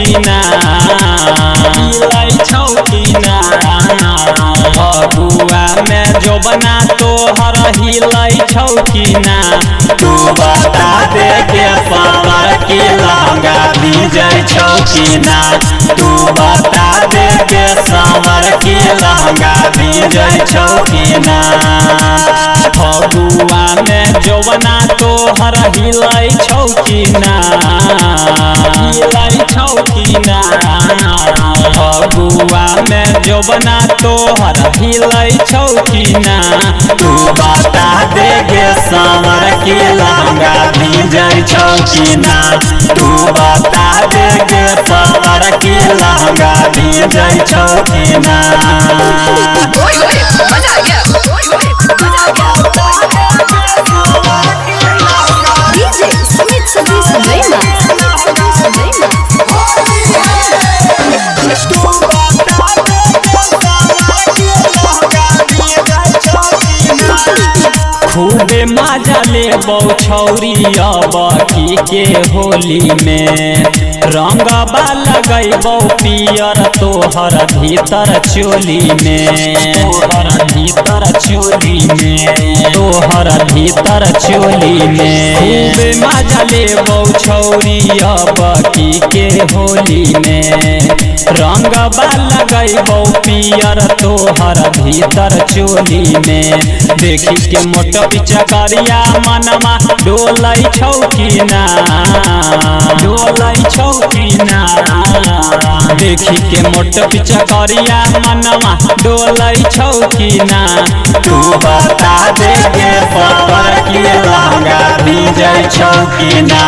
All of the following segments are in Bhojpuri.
छौकीना हिलै छौकीना फगुआ में जोबना तोहर हिलै छौकीना तू बता दे के पावर की लहंगा भीजै छौकीना तू बता दे के सावर की लहंगा भीजै छौकीना फगुआ में जोबना तोहर हिलै छौकीना हिलै छौकीना फगुआ में जोबना तोहर हिलै छौकीना तू बता दे गे सावर की लहंगा भीजै छौकीना तू बता दे गे सावर की लहंगा भीजै छौकीना खूबे मजा ले छौरी अबकी के होली में रंगबा लगैबौ पियर तोहर भीतर चोली में तोहर भीतर चोली में तोहर भीतर चोली में खूबे मजा ले छौरी अबकी के होली में रंगबा लगैबौ पियर तोहर भीतर चोली में देखी के मोट पिचकारिया मनमा डोलै छौकीना डोलै छौकीना देखी के मोट पिचकारिया मनमा डोलै छौकीना तू बता दे गे पावर की लहंगा भीजै छौकीना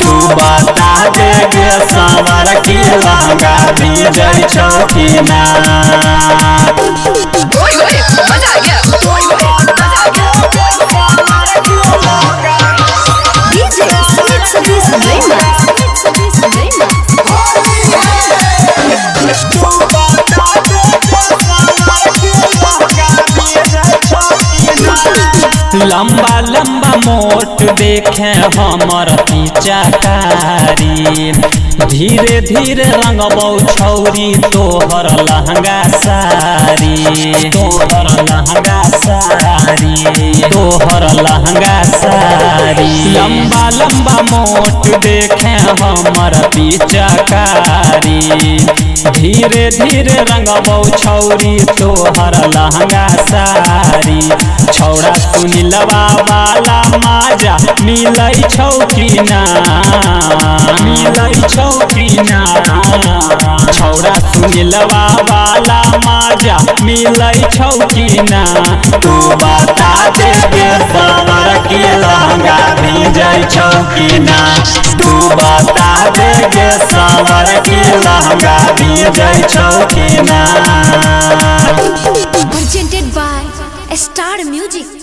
तू बता दे गे सावर की लहंगा भीजै छौकीना लंबा लंबा मोट देखे हमर पिचकारी धीरे धीरे रंगबौ छौरी तोहर लहंगा सारी तोहर लहंगा सारी तोहर लहंगा सारी लंबा लंबा मोट देखे हमर पिचकारी धीरे धीरे रंगबौ छौरी तोहर लहंगा सारी छौड़ा सुनिलवा वाला माजा मिलै छौकीना मिलै छौकीना छौड़ा सुनिलवा वाला माजा मिलै छौकीना तू बता दे गे सावर की लहंगा भीजै छौकीना तू बता दे गे सावर की लहंगा भीजै छौकीना Presented by Star Music.